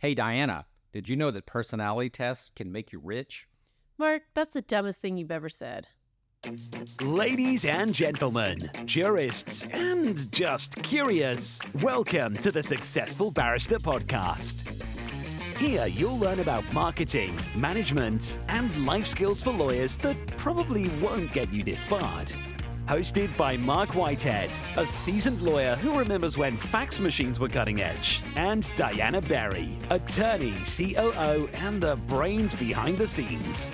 Hey, Diana, did you know that personality tests can make you rich? Mark, that's the dumbest thing you've ever said. Ladies and gentlemen, jurists and just curious, welcome to the Successful Barrister podcast. Here you'll learn about marketing, management, and life skills for lawyers that probably won't get you disbarred. Hosted by Marc Whitehead, a seasoned lawyer who remembers when fax machines were cutting edge, and Diana Berry, attorney, COO, and the brains behind the scenes.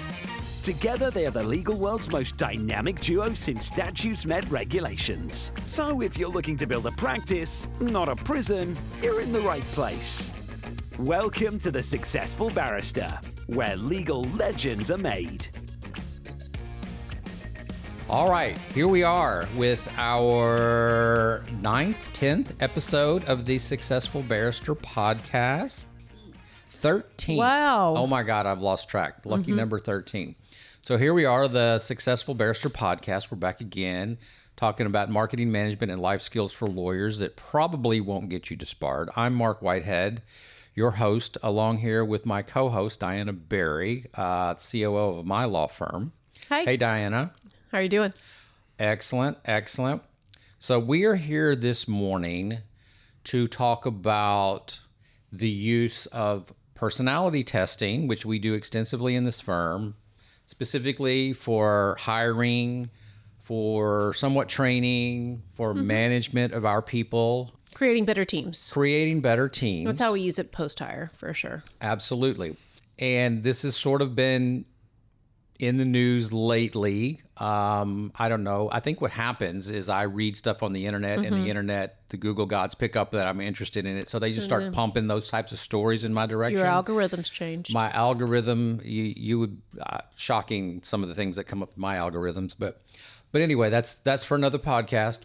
Together, they are the legal world's most dynamic duo since statutes met regulations. So if you're looking to build a practice, not a prison, you're in the right place. Welcome to the Successful Barrister, where legal legends are made. All right, here we are with our 10th episode of the Successful Barrister podcast. 13. Wow. Oh my God, I've lost track. Lucky number 13. So here we are, the Successful Barrister podcast. We're back again talking about marketing management and life skills for lawyers that probably won't get you disbarred. I'm Marc Whitehead, your host, along here with my co-host, Diana Berry, COO of my law firm. Hi. Hey, Diana. How are you doing? Excellent, excellent. So we are here this morning to talk about the use of personality testing, which we do extensively in this firm, specifically for hiring, for somewhat training, for management of our people. Creating better teams. Creating better teams. That's how we use it post-hire, for sure. Absolutely. And this has sort of been in the news lately. I don't know. I think what happens is I read stuff on the internet and the internet, the Google gods pick up that I'm interested in it. So they just start pumping those types of stories in my direction. Your algorithms change. My algorithm, you would, shocking some of the things that come up in my algorithms. But anyway, that's for another podcast.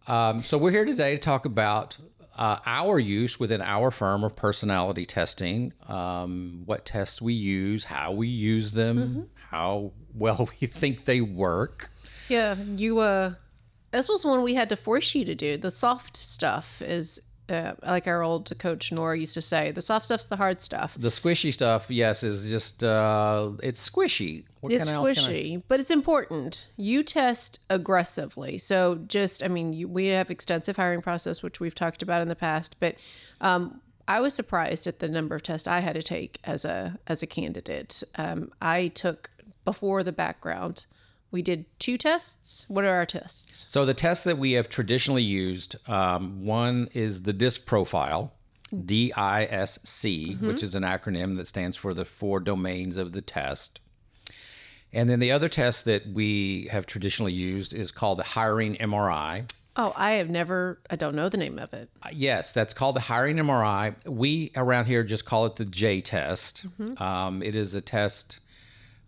So we're here today to talk about our use within our firm of personality testing, what tests we use, how we use them, how well we think they work. Yeah, this was one we had to force you to do. The soft stuff is, like our old coach Nora used to say, the soft stuff's the hard stuff. The squishy stuff, yes, is just, it's squishy. It's squishy, but it's important. You test aggressively. So we have extensive hiring process, which we've talked about in the past, but I was surprised at the number of tests I had to take as a candidate. I took, before the background, we did 2 tests. What are our tests? So the tests that we have traditionally used, one is the DISC profile, DISC, which is an acronym that stands for the 4 domains of the test. And then the other test that we have traditionally used is called the Hiring MRI. Oh, I don't know the name of it. Yes, that's called the Hiring MRI. We around here just call it the J test. It is a test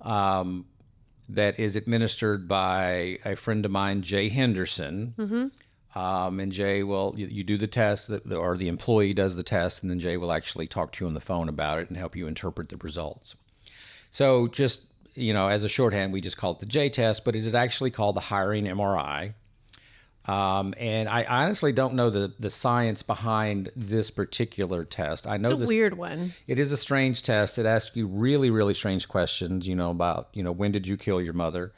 that is administered by a friend of mine, Jay Henderson. And Jay you do the test, or the employee does the test, and then Jay will actually talk to you on the phone about it and help you interpret the results. So just, as a shorthand, we just call it the J test, but it is actually called the Hiring MRI. And I honestly don't know the science behind this particular test. I know it's a weird one. It is a strange test. It asks you really, really strange questions, about, when did you kill your mother?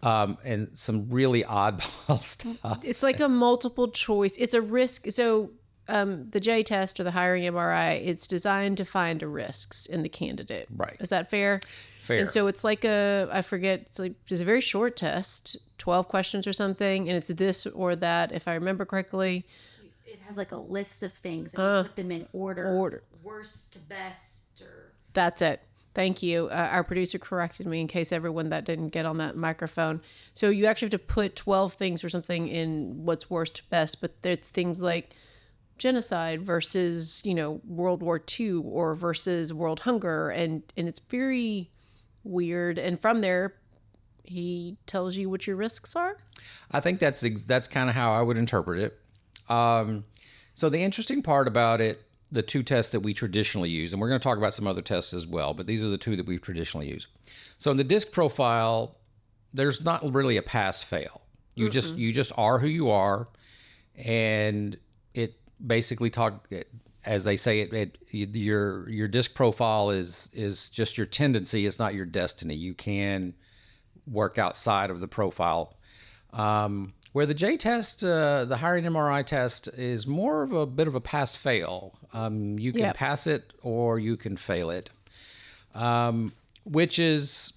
And some really oddball stuff. It's like a multiple choice. It's a risk. So the J test or the Hiring MRI, it's designed to find risks in the candidate. Right. Is that fair? Fair. And so it's like it's a very short test, 12 questions or something, and it's this or that, if I remember correctly. It has like a list of things, and you put them in order. Worst to best, or... That's it. Thank you. Our producer corrected me in case everyone that didn't get on that microphone. So you actually have to put 12 things or something in what's worst to best, but it's things like genocide versus, World War II or versus world hunger. And it's very weird. And from there, he tells you what your risks are. I think that's kind of how I would interpret it. So the interesting part about it, the 2 tests that we traditionally use, and we're going to talk about some other tests as well, but these are the 2 that we've traditionally used. So in the DISC profile, there's not really a pass-fail. You just are who you are, and it basically as they say, your disc profile is just your tendency. It's not your destiny. You can work outside of the profile. Where the J test, the hiring MRI test, is more of a bit of a pass-fail. You can pass it or you can fail it, which is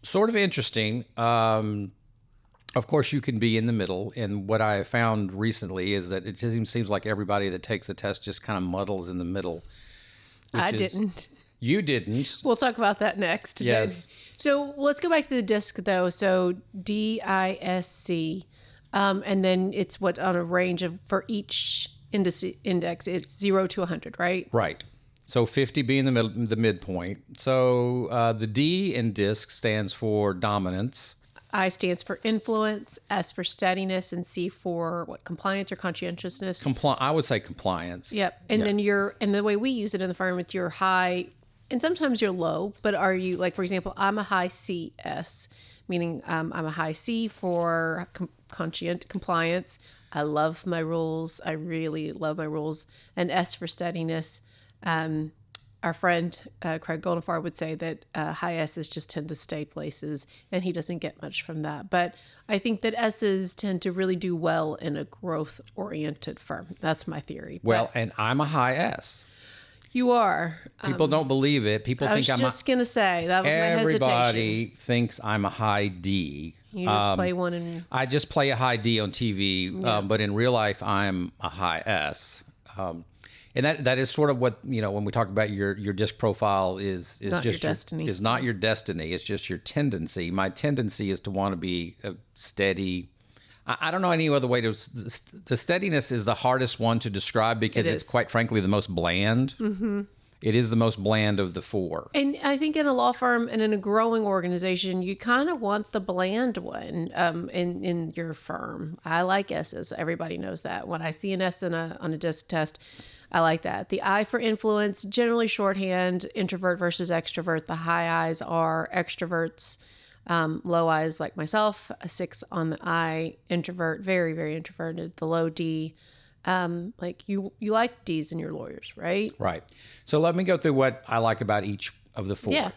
sort of interesting. Of course, you can be in the middle. And what I have found recently is that it seems like everybody that takes the test just kind of muddles in the middle. I didn't. You didn't. We'll talk about that next. Yes. So let's go back to the DISC, though. So DISC. And then it's what on a range of, for each index, it's 0 to 100, right? Right. So 50 being the midpoint. So the D in DISC stands for dominance. I stands for influence, S for steadiness, and C for what, compliance or conscientiousness? I would say compliance. Yep. And then and the way we use it in the firm, it's your high, and sometimes you're low, but are you, like, for example, I'm a high CS, meaning I'm a high C for compliance. I love my rules. I really love my rules. And S for steadiness. Our friend Craig Goldenfarb would say that high S's just tend to stay places, and he doesn't get much from that. But I think that S's tend to really do well in a growth-oriented firm. That's my theory. Well, and I'm a high S. You are. People don't believe it. People think I'm just going to say, that was my hesitation. Everybody thinks I'm a high D. You just play one and... I just play a high D on TV, but in real life, I'm a high S. And that is sort of what, when we talk about your disc profile is not just your destiny. Is not your destiny. It's just your tendency. My tendency is to want to be a steady. I don't know any other way to. The steadiness is the hardest one to describe because it's quite frankly the most bland. Mm-hmm. It is the most bland of the four. And I think in a law firm and in a growing organization, you kind of want the bland one in your firm. I like S's. Everybody knows that. When I see an S on a disc test, I like that. The I for influence, generally shorthand, introvert versus extrovert. The high I's are extroverts. Low I's like myself, a 6 on the I, introvert, very, very introverted. The low D, like you like D's in your lawyers, right? Right. So let me go through what I like about each of the four. Yeah.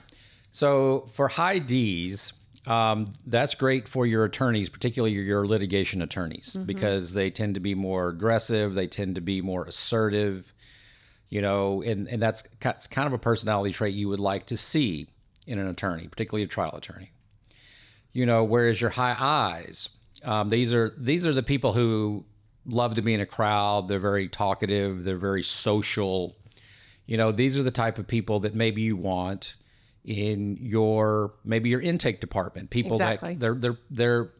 So for high D's, that's great for your attorneys, particularly your litigation attorneys, because they tend to be more aggressive. They tend to be more assertive, and that's kind of a personality trait you would like to see in an attorney, particularly a trial attorney. Whereas your high I's, these are the people who love to be in a crowd. They're very talkative. They're very social. These are the type of people that maybe you want in your intake department. People exactly. that they're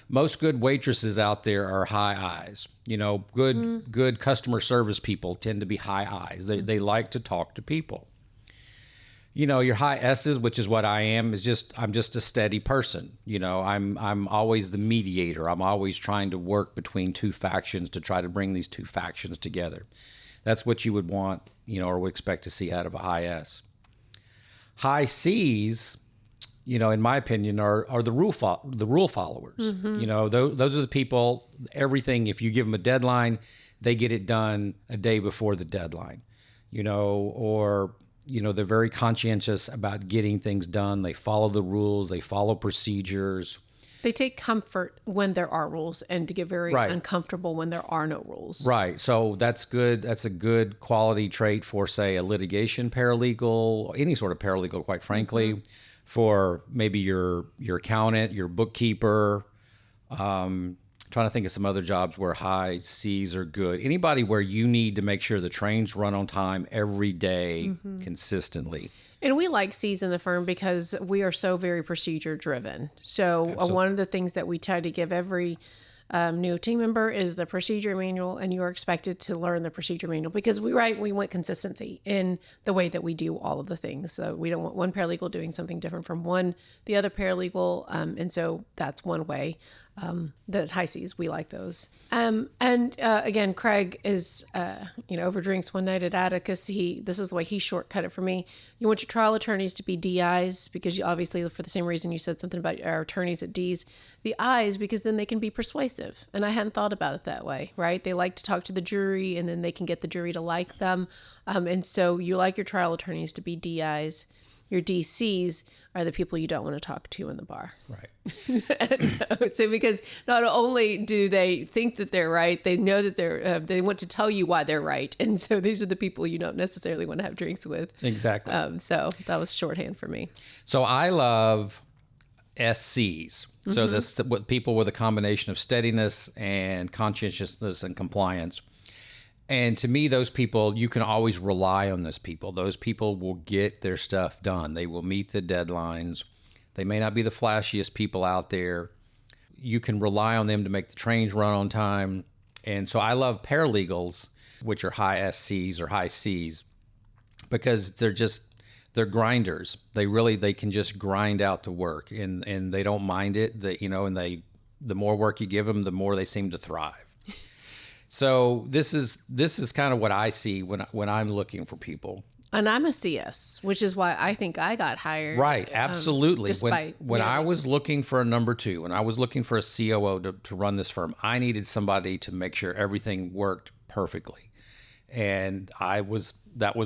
most good waitresses out there are high I's. Good customer service people tend to be high I's. They like to talk to people. Your high S's, which is what I am, I'm just a steady person. I'm always the mediator. I'm always trying to work between two factions to try to bring these two factions together. That's what you would want, or would expect to see out of a high S. High C's, in my opinion, are the rule followers. Those are the people. Everything, if you give them a deadline, they get it done a day before the deadline. They're very conscientious about getting things done. They follow the rules. They follow procedures. They take comfort when there are rules and to get very uncomfortable when there are no rules. Right. So that's good. That's a good quality trait for, say, a litigation paralegal, any sort of paralegal, quite frankly, for maybe your accountant, your bookkeeper. Trying to think of some other jobs where high C's are good. Anybody where you need to make sure the trains run on time every day consistently. And we like C's in the firm because we are so very procedure driven. So one of the things that we try to give every new team member is the procedure manual, and you are expected to learn the procedure manual because we want consistency in the way that we do all of the things. So we don't want one paralegal doing something different from the other paralegal. And so that's one way. The high C's, we like those. Again, Craig is, over drinks one night at Atticus. This is the way he shortcut it for me. You want your trial attorneys to be DIs because you obviously, for the same reason you said something about our attorneys at D's, the I's because then they can be persuasive. And I hadn't thought about it that way, right? They like to talk to the jury and then they can get the jury to like them. And so you like your trial attorneys to be DIs. Your DCs are the people you don't want to talk to in the bar. Right. So because not only do they think that they're right, they know that they want to tell you why they're right. And so these are the people you don't necessarily want to have drinks with. Exactly. So that was shorthand for me. So I love SCs. So this with people with a combination of steadiness and conscientiousness and compliance. And to me, those people, you can always rely on those people. Those people will get their stuff done. They will meet the deadlines. They may not be the flashiest people out there. You can rely on them to make the trains run on time. And so I love paralegals, which are high SCs or high Cs, because they're grinders. They can just grind out the work and they don't mind it. The more work you give them, the more they seem to thrive. So this is kind of what I see when I'm looking for people. And I'm a CS, which is why I think I got hired. Right, absolutely. Despite when I was looking for a number two, when I was looking for a COO to run this firm, I needed somebody to make sure everything worked perfectly. And that was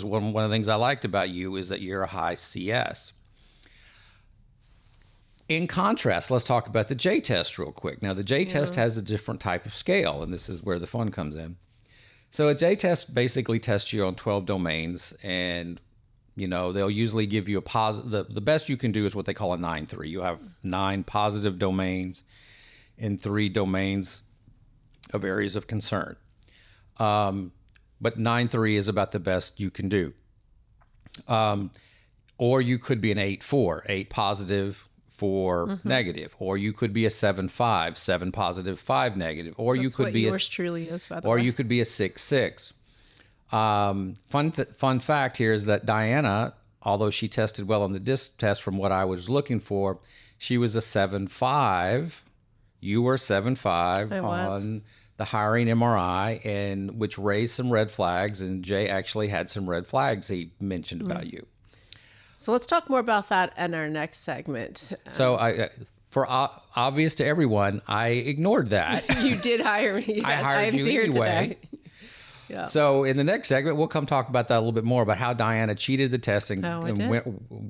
one of the things I liked about you is that you're a high CS. In contrast, let's talk about the J test real quick. Now, the J test has a different type of scale, and this is where the fun comes in. So a J test basically tests you on 12 domains, and they'll usually give you a positive. The best you can do is what they call a 9-3. You have 9 positive domains and 3 domains of areas of concern. But 9-3 is about the best you can do. Or you could be an 8-4, 8 positive, 4 negative, or you could be a 7-5, 7 positive, 5 negative, or That's you could what be yours truly is, by the way. or you could be a 6-6. Fun fact here is that Diana, although she tested well on the DISC test from what I was looking for, she was a 7-5. You were 7-5 on the Hiring MRI, and which raised some red flags, and Jay actually had some red flags he mentioned about you. So let's talk more about that in our next segment. So for obvious to everyone, I ignored that. You did hire me. Yes, I hired you here anyway. Today. Yeah. So in the next segment, we'll come talk about that a little bit more, about how Diana cheated the test and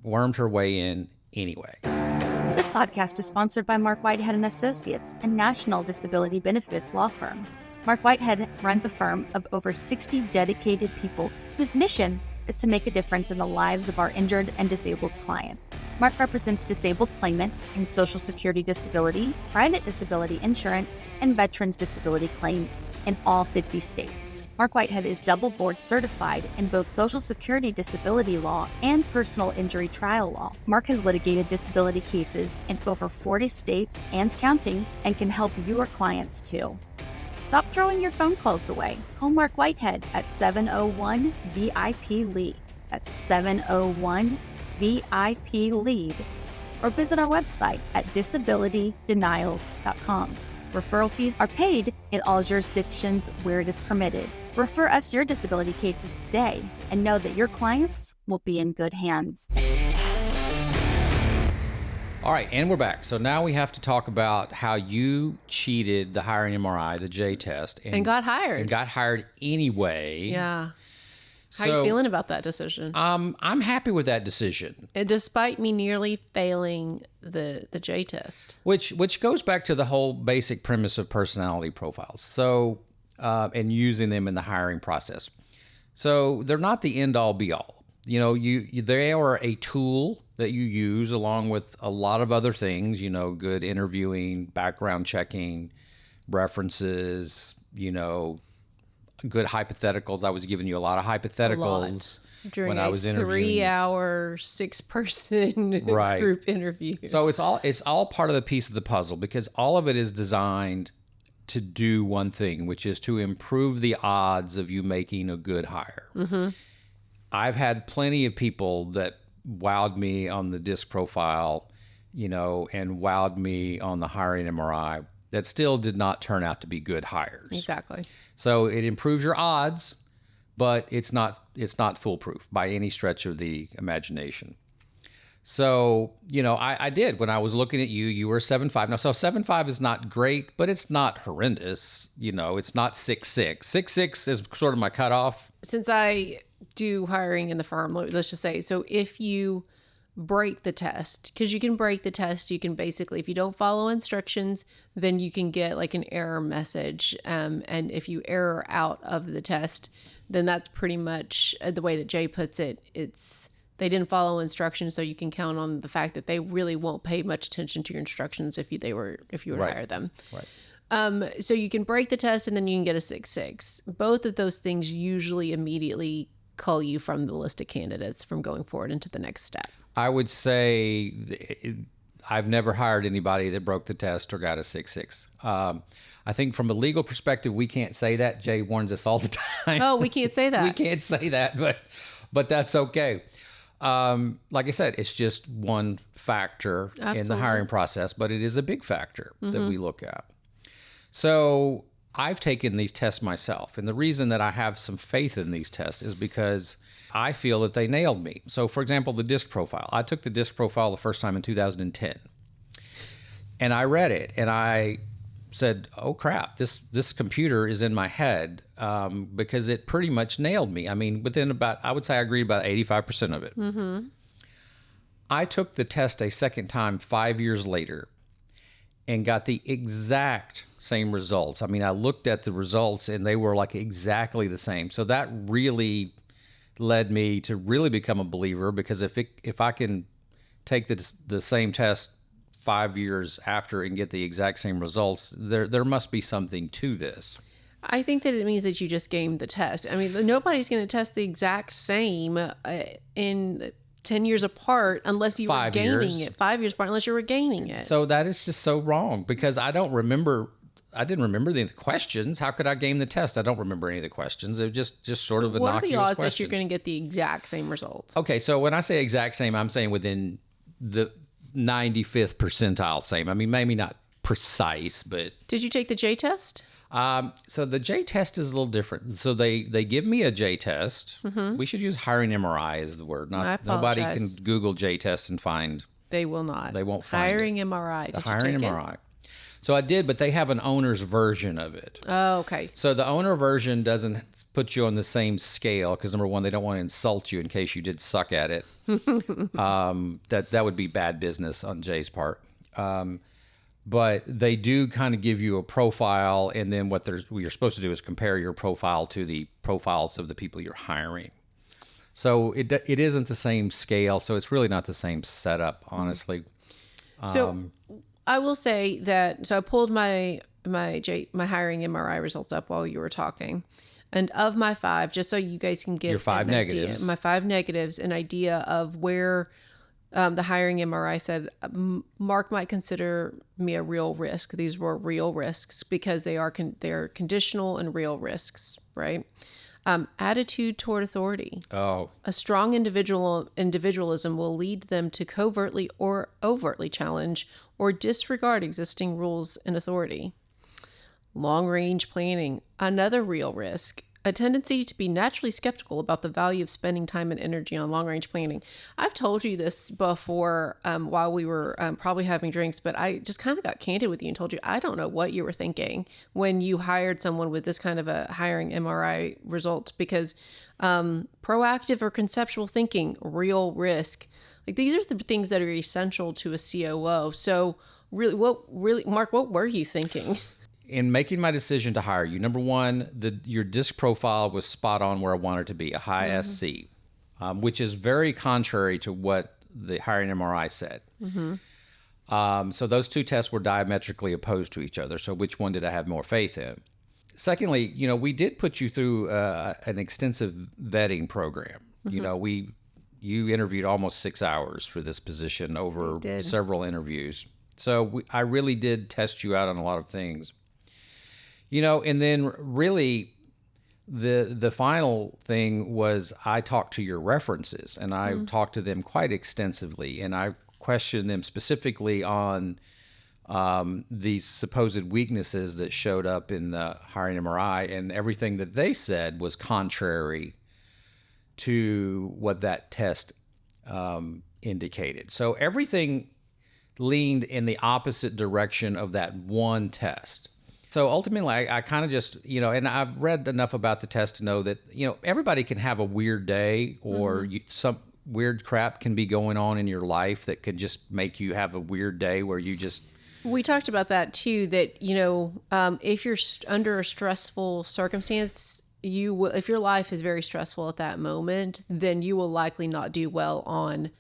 wormed her way in anyway. This podcast is sponsored by Marc Whitehead Associates, a national disability benefits law firm. Marc Whitehead runs a firm of over 60 dedicated people whose mission is to make a difference in the lives of our injured and disabled clients. Marc represents disabled claimants in Social Security disability, private disability insurance, and veterans disability claims in all 50 states. Marc Whitehead is double board certified in both Social Security disability law and personal injury trial law. Marc has litigated disability cases in over 40 states and counting, and can help your clients too. Stop throwing your phone calls away. Call Marc Whitehead at 701-VIP-LEAD. That's 701-VIP-LEAD. Or visit our website at disabilitydenials.com. Referral fees are paid in all jurisdictions where it is permitted. Refer us your disability cases today and know that your clients will be in good hands. All right, and we're back. So now we have to talk about how you cheated the Hiring MRI, the J test. And got hired. And got hired anyway. Yeah. How are you feeling about that decision? I'm happy with that decision. And despite me nearly failing the J test. Which goes back to the whole basic premise of personality profiles. So, and using them in the hiring process. So they're not the end all be all. They are a tool that you use along with a lot of other things, good interviewing, background checking, references, good hypotheticals. I was giving you a lot of hypotheticals during when I was interviewing. 3-hour, 6-person group interview. So it's all part of the piece of the puzzle, because all of it is designed to do one thing, which is to improve the odds of you making a good hire. Mm-hmm. I've had plenty of people that wowed me on the DISC profile, and wowed me on the Hiring MRI. that still did not turn out to be good hires. Exactly. So it improves your odds, but it's not foolproof by any stretch of the imagination. So, I did. When I was looking at you, you were 7.5. Now, so 7.5 is not great, but it's not horrendous. It's not 6.6. 6.6 is sort of my cutoff. Since I do hiring in the firm, let's just say, so if you break the test, because you can break the test, you can basically, if you don't follow instructions, then you can get like an error message. And if you error out of the test, then that's pretty much the way that Jay puts it. They didn't follow instructions, so you can count on the fact that they really won't pay much attention to your instructions if you were to hire them. Right. So you can break the test and then you can get a 6.6. Both of those things usually immediately cull you from the list of candidates from going forward into the next step. I would say I've never hired anybody that broke the test or got a 6.6. I think from a legal perspective, we can't say that. Jay warns us all the time. Oh, we can't say that. We can't say that, but that's okay. Like I said, it's just one factor in the hiring process, but it is a big factor that we look at. So I've taken these tests myself, and the reason that I have some faith in these tests is because I feel that they nailed me. So, for example, the DISC profile. I took the DISC profile the first time in 2010, and I read it, and I said, oh crap, this computer is in my head, because it pretty much nailed me. I mean, I would say I agreed about 85% of it. Mm-hmm. I took the test a second time 5 years later and got the exact same results. I mean, I looked at the results and they were like exactly the same. So that really led me to really become a believer, because if I can take the same test 5 years after and get the exact same results, there must be something to this. I think that it means that you just gamed the test. I mean, nobody's going to test the exact same in 10 years apart unless you were gaming it. 5 years apart unless you were gaming it. So that is just so wrong, because I didn't remember the questions. How could I game the test? I don't remember any of the questions. It was just sort of innocuous questions. What are the odds that you're going to get the exact same result? Okay, so when I say exact same, I'm saying within the 95th percentile same. I mean, maybe not precise, but... Did you take the J test? So the J test is a little different. So they give me a J test. Mm-hmm. We should use Hiring MRI as the word. Nobody can Google J test and find... They will not. They won't find Hiring it. MRI. Did you Hiring take MRI. So I did, but they have an owner's version of it. Oh, okay. So the owner version doesn't put you on the same scale because, number one, they don't want to insult you in case you did suck at it. That would be bad business on Jay's part. But they do kind of give you a profile, and then what you're supposed to do is compare your profile to the profiles of the people you're hiring. So it isn't the same scale, so it's really not the same setup, honestly. So I will say that, so I pulled my hiring MRI results up while you were talking. And of my 5, just so you guys can get your 5 negatives, idea, my 5 negatives, an idea of where the hiring MRI said Marc might consider me a real risk. These were real risks because they are conditional and real risks, right? Attitude toward authority. Oh. A strong individualism will lead them to covertly or overtly challenge or disregard existing rules and authority. Long-range planning, another real risk. A tendency to be naturally skeptical about the value of spending time and energy on long-range planning. I've told you this before while we were probably having drinks, but I just kind of got candid with you and told you I don't know what you were thinking when you hired someone with this kind of a hiring MRI result, because proactive or conceptual thinking, real risk. Like, these are the things that are essential to a COO. So really, Marc, what were you thinking? In making my decision to hire you, number one, your DISC profile was spot on where I wanted to be, a high SC, which is very contrary to what the hiring MRI said. Mm-hmm. So those two tests were diametrically opposed to each other. So which one did I have more faith in? Secondly, we did put you through an extensive vetting program. Mm-hmm. You interviewed almost 6 hours for this position over several interviews. So I really did test you out on a lot of things. And then really the final thing was I talked to your references, and I talked to them quite extensively, and I questioned them specifically on these supposed weaknesses that showed up in the Hiring MRI, and everything that they said was contrary to what that test indicated. So everything leaned in the opposite direction of that one test. So ultimately, I kind of just, and I've read enough about the test to know that, everybody can have a weird day, or some weird crap can be going on in your life that could just make you have a weird day where you just... We talked about that too, that, if you're under a stressful circumstance, if your life is very stressful at that moment, then you will likely not do well on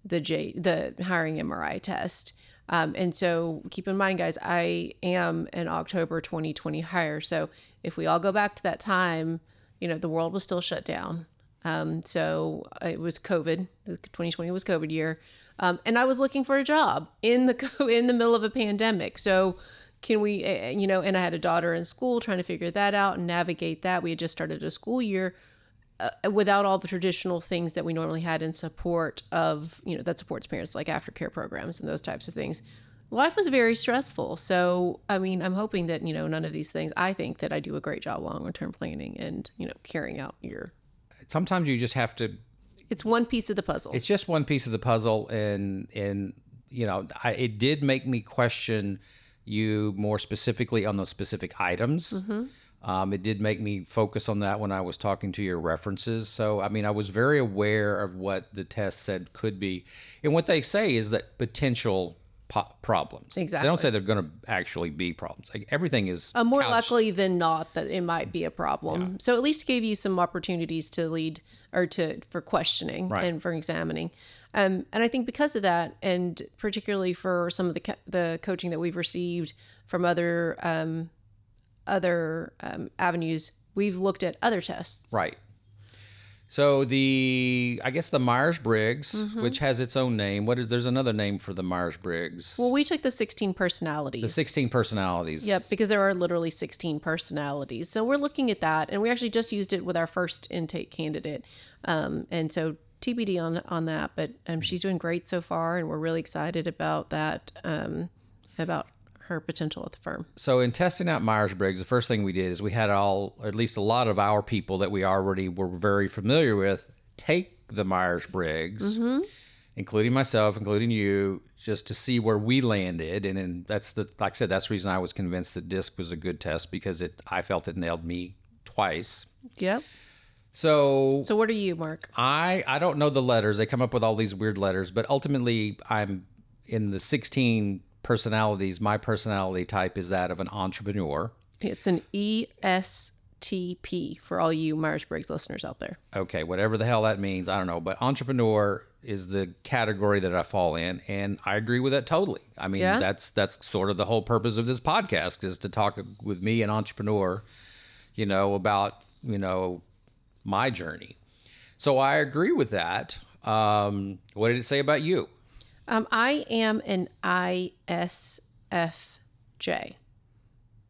the Hiring MRI test. And so keep in mind, guys, I am an October 2020 hire. So if we all go back to that time, the world was still shut down. So it was COVID. 2020 was COVID year. And I was looking for a job in the middle of a pandemic. So can we, and I had a daughter in school, trying to figure that out and navigate that. We had just started a school year without all the traditional things that we normally had in support of, that supports parents, like aftercare programs and those types of things. Life was very stressful. So, I'm hoping that, none of these things, I think that I do a great job long-term planning and, carrying out your... Sometimes you just have to... It's one piece of the puzzle. It's just one piece of the puzzle. And it did make me question you more specifically on those specific items. Mm-hmm. It did make me focus on that when I was talking to your references. So, I was very aware of what the test said could be. And what they say is that potential problems. Exactly. They don't say they're going to actually be problems. Like, everything is more couched. likely than not that it might be a problem. Yeah. So at least gave you some opportunities to lead or for questioning Right. and for examining. And I think because of that, and particularly for some of the coaching that we've received from other avenues, we've looked at other tests. Right. So I guess the Meyers-Briggs, Mm-hmm. which has its own name. There's another name for the Meyers-Briggs. Well, we took the 16 personalities. The 16 personalities. Yep, because there are literally 16 personalities. So we're looking at that, and we actually just used it with our first intake candidate. And so TBD on that, but she's doing great so far, and we're really excited about that, about her potential at the firm. So in testing out Myers-Briggs, the first thing we did is we had or at least a lot of our people that we already were very familiar with, take the Myers-Briggs, mm-hmm. including myself, including you, just to see where we landed. And then like I said, that's the reason I was convinced that DISC was a good test, because I felt it nailed me twice. Yep. So what are you, Marc? I don't know the letters. They come up with all these weird letters, but ultimately I'm in the 16 personalities. My personality type is that of an entrepreneur. It's an ESTP for all you Myers-Briggs listeners out there. Okay, whatever the hell that means, I don't know. But entrepreneur is the category that I fall in, and I agree with that totally. Yeah? That's sort of the whole purpose of this podcast, is to talk with me, an entrepreneur, about, my journey. So I agree with that. What did it say about you? I am an ISFJ.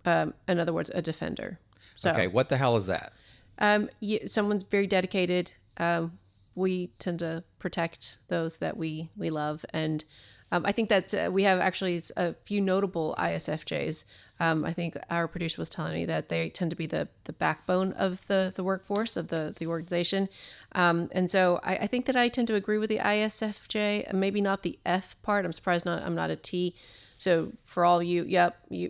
In other words, a defender. So, okay, what the hell is that? Someone's very dedicated. We tend to protect those that we love. And I think that's, we have actually a few notable ISFJs. I think our producer was telling me that they tend to be the backbone of the workforce, of the organization. And so I think that I tend to agree with the ISFJ, maybe not the F part. I'm surprised I'm not a T. So for all you,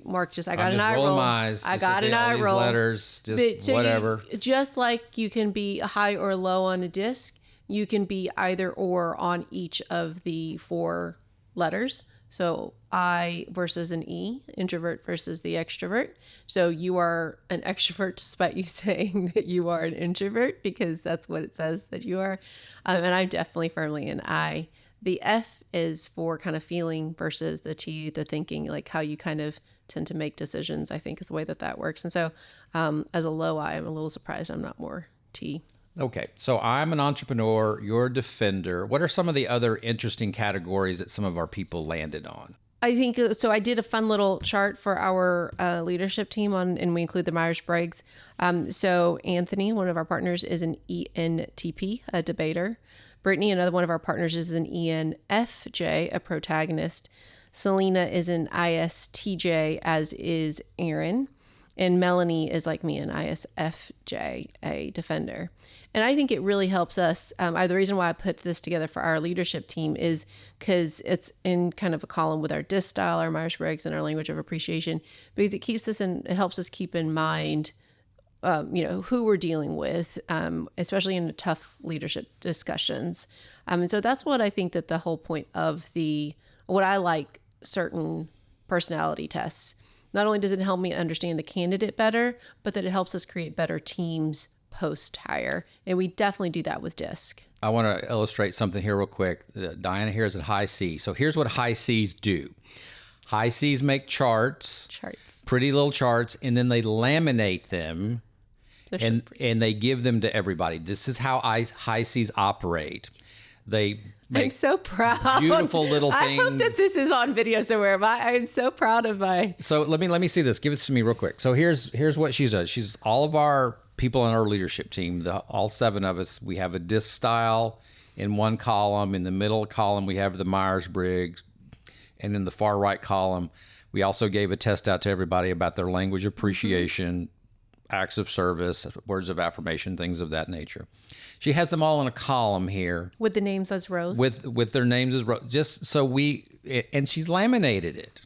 Marc, I got an eye roll. I got an eye roll. Letters, whatever. Just like you can be high or low on a DISC, you can be either or on each of the 4 letters. So I versus an E, introvert versus the extrovert. So you are an extrovert despite you saying that you are an introvert, because that's what it says that you are. And I'm definitely firmly an I. The F is for kind of feeling versus the T, the thinking, like how you kind of tend to make decisions, I think is the way that works. And so as a low I, I'm a little surprised I'm not more T. Okay, so I'm an entrepreneur, you're a defender. What are some of the other interesting categories that some of our people landed on? I think, so I did a fun little chart for our leadership team and we include the Myers-Briggs. So Anthony, one of our partners, is an ENTP, a debater. Brittany, another one of our partners, is an ENFJ, a protagonist. Selena is an ISTJ, as is Aaron. And Melanie is like me, an ISFJ, a defender. And I think it really helps us. The reason why I put this together for our leadership team is because it's in kind of a column with our DISC style, our Meyers-Briggs, and our language of appreciation, because it keeps us in, it helps us keep in mind, who we're dealing with, especially in the tough leadership discussions. And so that's what I think that the whole point of what I like certain personality tests. Not only does it help me understand the candidate better, but that it helps us create better teams post-hire. And we definitely do that with DISC. I want to illustrate something here real quick. Diana here is at high C. So here's what high Cs do. High Cs make charts, pretty little charts, and then they laminate them and they give them to everybody. This is how high Cs operate. They make I'm so proud. Beautiful little things. I hope that this is on video somewhere. I am so proud of my. So let me see this. Give it to me real quick. So here's what she does. She's all of our people on our leadership team. All 7 of us. We have a DISC style in one column. In the middle column, we have the Meyers-Briggs, and in the far right column, we also gave a test out to everybody about their language appreciation, acts of service, words of affirmation, things of that nature. She has them all in a column here with the names as rows. With their names as rows, just so and she's laminated it,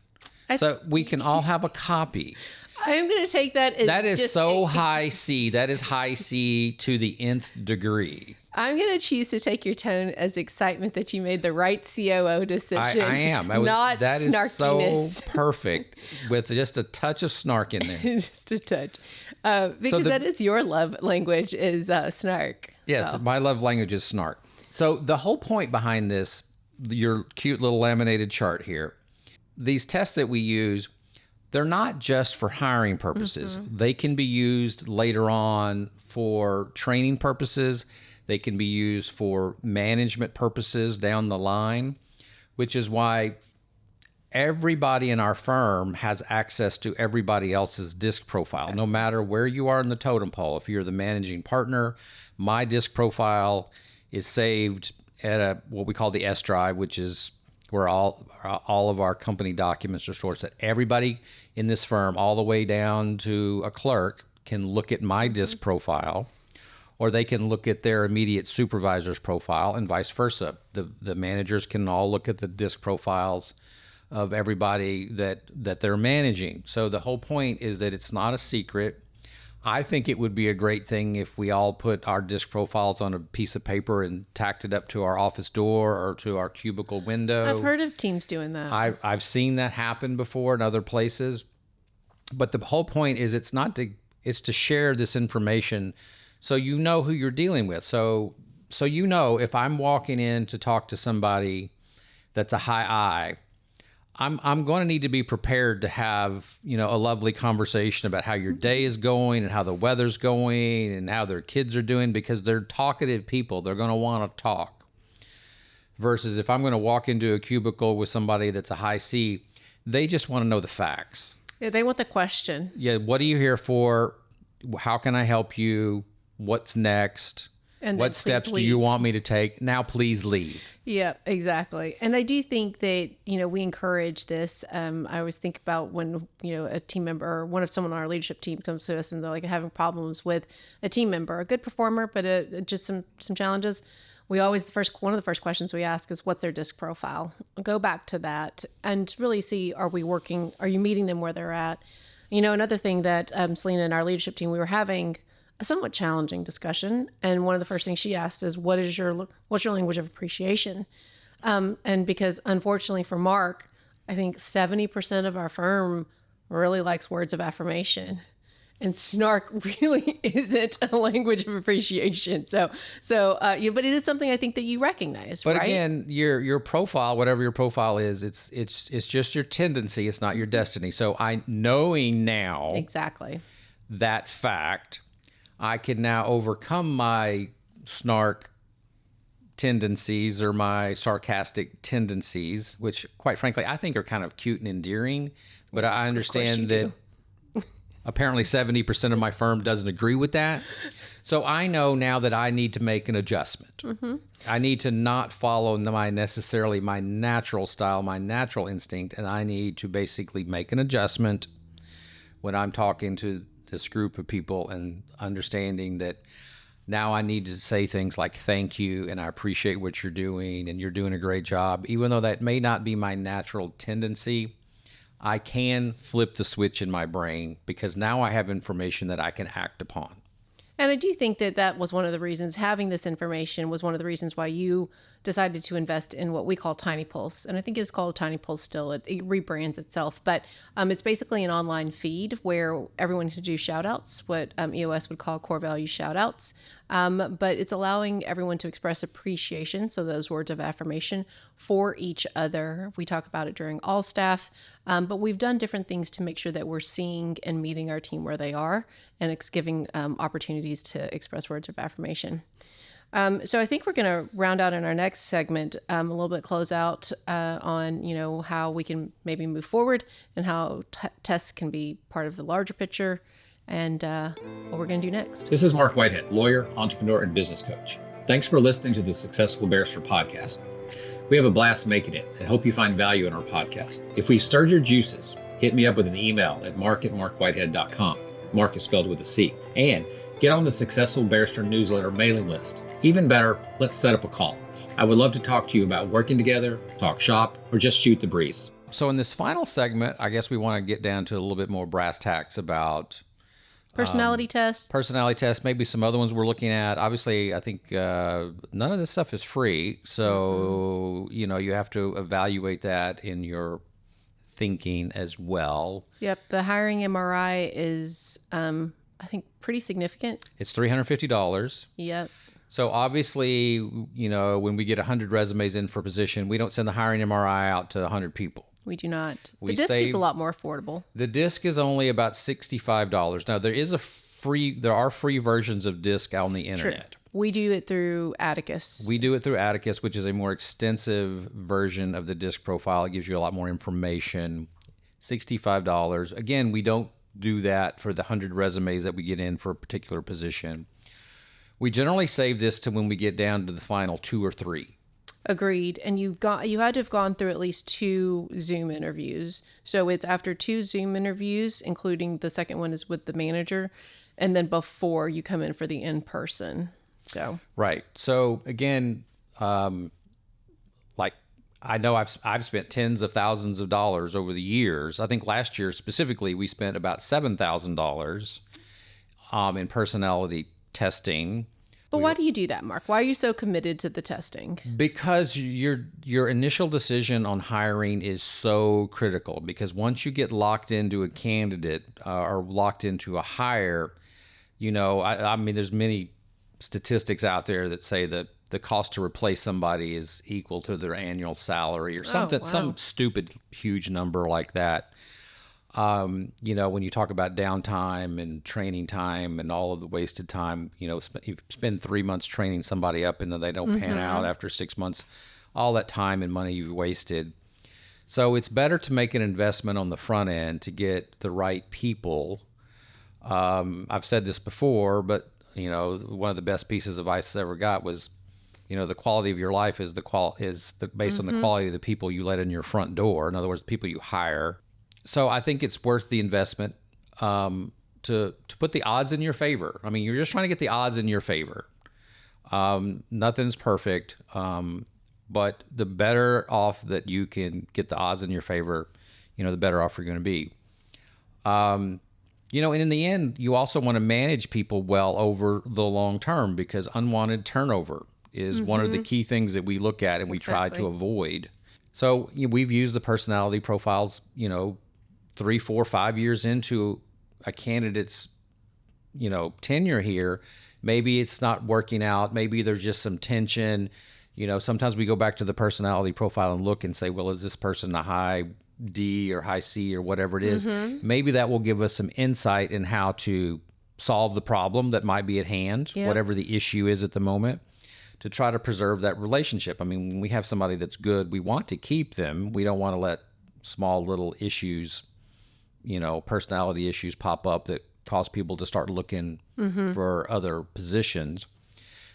so we can all have a copy. I'm going to take that as that is so high C. That is high C to the nth degree. I'm going to choose to take your tone as excitement that you made the right COO decision. I am. Not that snarkiness. Is so perfect with just a touch of snark in there. Just a touch. Because that is your love language is snark. Yes, so. My love language is snark. So the whole point behind this, your cute little laminated chart here, these tests that we use, they're not just for hiring purposes. Mm-hmm. They can be used later on for training purposes. They can be used for management purposes down the line, which is why everybody in our firm has access to everybody else's DISC profile, exactly. No matter where you are in the totem pole. If you're the managing partner, my DISC profile is saved at what we call the S drive, which is where all of our company documents are stored. So that everybody in this firm, all the way down to a clerk, can look at my DISC profile, or they can look at their immediate supervisor's profile, and vice versa. The managers can all look at the DISC profiles of everybody that they're managing. So the whole point is that it's not a secret. I think it would be a great thing if we all put our DISC profiles on a piece of paper and tacked it up to our office door or to our cubicle window. I've heard of teams doing that. I've seen that happen before in other places. But the whole point is it's to share this information so you know who you're dealing with. So you know, if I'm walking in to talk to somebody that's a high I, I'm going to need to be prepared to have, a lovely conversation about how your day is going and how the weather's going and how their kids are doing, because they're talkative people. They're going to want to talk. Versus if I'm going to walk into a cubicle with somebody that's a high C, they just want to know the facts. Yeah, they want the question. Yeah, what are you here for? How can I help you? What's next? And what steps do you want me to take? Now, please leave. Yeah, exactly. And I do think that, we encourage this. I always think about when, a team member or someone on our leadership team comes to us and they're like having problems with a team member, a good performer, but just some challenges. We always, one of the first questions we ask is what's their DISC profile? Go back to that and really see, are you meeting them where they're at? Another thing that Selena and our leadership team, we were having a somewhat challenging discussion. And one of the first things she asked is, what's your language of appreciation? And because unfortunately for Marc, I think 70% of our firm really likes words of affirmation. And snark really isn't a language of appreciation. But it is something I think that you recognize, but right? But again, your profile, whatever your profile is, it's just your tendency. It's not your destiny. So knowing now exactly that fact, I can now overcome my snark tendencies or my sarcastic tendencies, which quite frankly, I think are kind of cute and endearing, but I understand that Apparently 70% of my firm doesn't agree with that. So I know now that I need to make an adjustment. I need to not follow my natural style, my natural instinct, and I need to basically make an adjustment when I'm talking to this group of people and understanding that now I need to say things like thank you and I appreciate what you're doing and you're doing a great job. Even though that may not be my natural tendency, I can flip the switch in my brain because now I have information that I can act upon. And I do think that that was one of the reasons, having this information was one of the reasons why you decided to invest in what we call Tiny Pulse. And I think it's called Tiny Pulse still. It rebrands itself. But it's basically an online feed where everyone can do shout outs, what EOS would call core value shout outs. But it's allowing everyone to express appreciation, so those words of affirmation, for each other. We talk about it during all staff, but we've done different things to make sure that we're seeing and meeting our team where they are, and it's giving opportunities to express words of affirmation. So I think we're going to round out in our next segment a little bit close out on, how we can maybe move forward and how tests can be part of the larger picture and what we're going to do next. This is Marc Whitehead, lawyer, entrepreneur, and business coach. Thanks for listening to the Successful Barrister podcast. We have a blast making it and hope you find value in our podcast. If we've stirred your juices, hit me up with an email at marc@marcwhitehead.com. Marc is spelled with a C. And get on the Successful Barrister newsletter mailing list. Even better, let's set up a call. I would love to talk to you about working together, talk shop, or just shoot the breeze. So in this final segment, I guess we want to get down to a little bit more brass tacks about personality tests. Maybe some other ones we're looking at. Obviously, I think none of this stuff is free. So, you have to evaluate that in your thinking as well. Yep. The Hiring MRI is, I think, pretty significant. It's $350. Yep. So obviously, when we get 100 resumes in for a position, we don't send the Hiring MRI out to 100 people. We do not. The disc is a lot more affordable. The disc is only about $65. Now there are free versions of disc on the internet. True. We do it through Atticus. Which is a more extensive version of the disc profile. It gives you a lot more information. $65. Again, we don't do that for the 100 resumes that we get in for a particular position. We generally save this to when we get down to the final 2 or 3. Agreed. And you had to have gone through at least 2 Zoom interviews. So it's after 2 Zoom interviews, including the second one is with the manager, and then before you come in for the in-person. So right. So again, I know I've spent tens of thousands of dollars over the years. I think last year specifically we spent about $7,000 in personality testing. But why do you do that, Marc? Why are you so committed to the testing? Because your initial decision on hiring is so critical. Because once you get locked into a candidate or locked into a hire, I mean, there's many statistics out there that say that the cost to replace somebody is equal to their annual salary or something, some stupid huge number like that. When you talk about downtime and training time and all of the wasted time, you spend 3 months training somebody up and then they don't pan out after 6 months, all that time and money you've wasted. So it's better to make an investment on the front end to get the right people. I've said this before, but one of the best pieces of advice I ever got was, the quality of your life is based on the quality of the people you let in your front door. In other words, people you hire. So I think it's worth the investment to put the odds in your favor. I mean, you're just trying to get the odds in your favor. Nothing's perfect, but the better off that you can get the odds in your favor, the better off you're going to be. And in the end, you also want to manage people well over the long term because unwanted turnover is one of the key things that we look at and we try to avoid. So we've used the personality profiles, 3, 4, 5 years into a candidate's, tenure here. Maybe it's not working out. Maybe there's just some tension. Sometimes we go back to the personality profile and look and say, well, is this person a high D or high C or whatever it is? Maybe that will give us some insight in how to solve the problem that might be at hand, whatever the issue is at the moment, to try to preserve that relationship. I mean, when we have somebody that's good, we want to keep them. We don't want to let small little issues, personality issues pop up that cause people to start looking for other positions.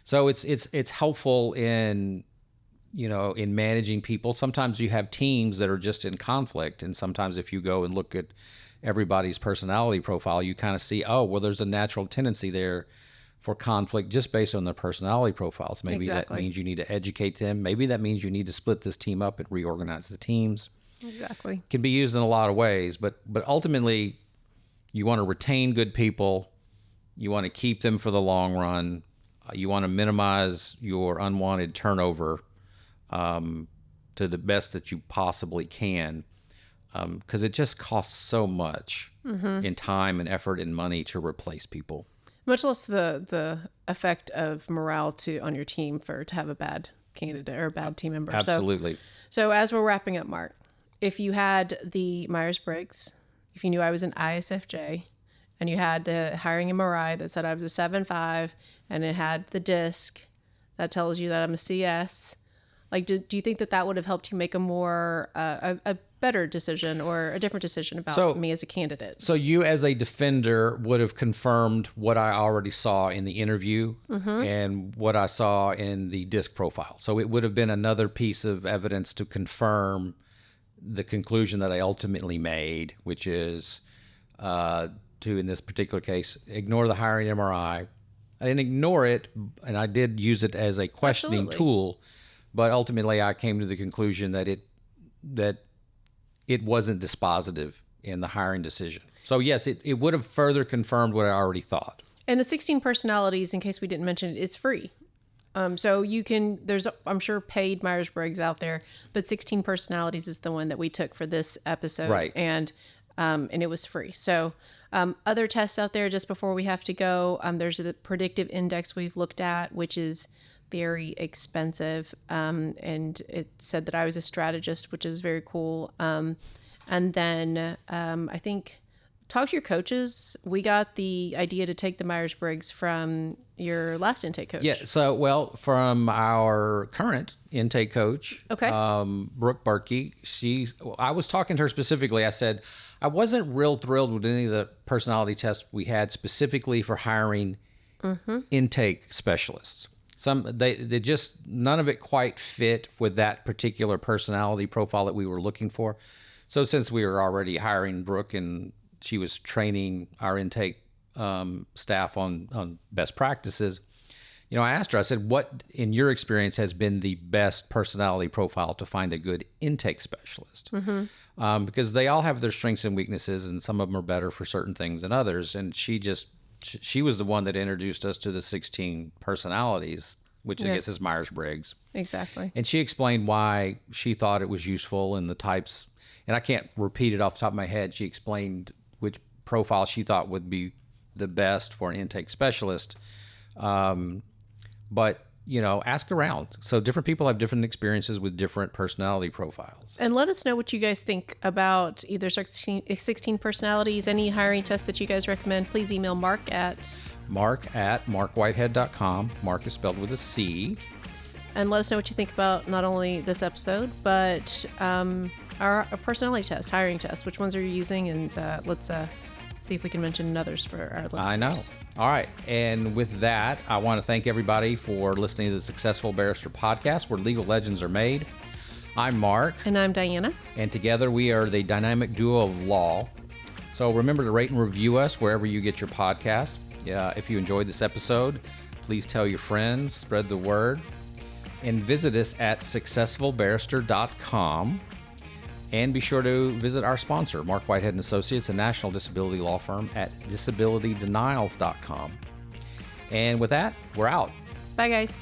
So it's helpful in, in managing people. Sometimes you have teams that are just in conflict. And sometimes if you go and look at everybody's personality profile, you kind of see, there's a natural tendency there for conflict just based on their personality profiles. Maybe that means you need to educate them. Maybe that means you need to split this team up and reorganize the teams. Exactly. Can be used in a lot of ways, but ultimately you want to retain good people. You want to keep them for the long run. You want to minimize your unwanted turnover to the best that you possibly can, because it just costs so much in time and effort and money to replace people. Much less the effect of morale on your team to have a bad candidate or a bad team member. Absolutely. So as we're wrapping up, Marc, if you had the Meyers-Briggs, if you knew I was an ISFJ, and you had the Hiring MRI that said I was a 7.5, and it had the DISC that tells you that I'm a CS, like, do you think that would have helped you make a more a better decision or a different decision about me as a candidate? So you as a defender would have confirmed what I already saw in the interview and what I saw in the DISC profile. So it would have been another piece of evidence to confirm the conclusion that I ultimately made, which is to, in this particular case, ignore the Hiring MRI. I didn't ignore it, and I did use it as a questioning tool, but ultimately I came to the conclusion that it wasn't dispositive in the hiring decision. So yes, it would have further confirmed what I already thought. And the 16 personalities, in case we didn't mention it, is free. So you can, there's, I'm sure, paid Myers-Briggs out there, but 16 personalities is the one that we took for this episode. Right. And it was free. So other tests out there, just before we have to go, there's the predictive index we've looked at, which is very expensive. And it said that I was a strategist, which is very cool. And then I think talk to your coaches. We got the idea to take the Myers-Briggs from your last intake coach. Yeah. So, from our current intake coach, Brooke Berkey, I was talking to her specifically. I said, I wasn't real thrilled with any of the personality tests we had specifically for hiring intake specialists. They just, none of it quite fit with that particular personality profile that we were looking for. So since we were already hiring Brooke and she was training our intake staff on best practices, I asked her, I said, what in your experience has been the best personality profile to find a good intake specialist? Because they all have their strengths and weaknesses, and some of them are better for certain things than others. And she was the one that introduced us to the 16 personalities, which I guess is Myers-Briggs. Exactly. And she explained why she thought it was useful and the types, and I can't repeat it off the top of my head. She explained which profile she thought would be the best for an intake specialist. But, ask around. So different people have different experiences with different personality profiles. And let us know what you guys think about either 16 personalities, any hiring test that you guys recommend. Please email Marc at marc@marcwhitehead.com. Marc is spelled with a C. And let us know what you think about not only this episode, but our personality test, hiring test. Which ones are you using? And let's see if we can mention others for our listeners. I know. All right. And with that, I want to thank everybody for listening to the Successful Barrister podcast, where legal legends are made. I'm Marc. And I'm Diana. And together we are the dynamic duo of law. So remember to rate and review us wherever you get your podcast. If you enjoyed this episode, please tell your friends, spread the word, and visit us at successfulbarrister.com. And be sure to visit our sponsor, Marc Whitehead Associates, a national disability law firm, at disabilitydenials.com. And with that, we're out. Bye, guys.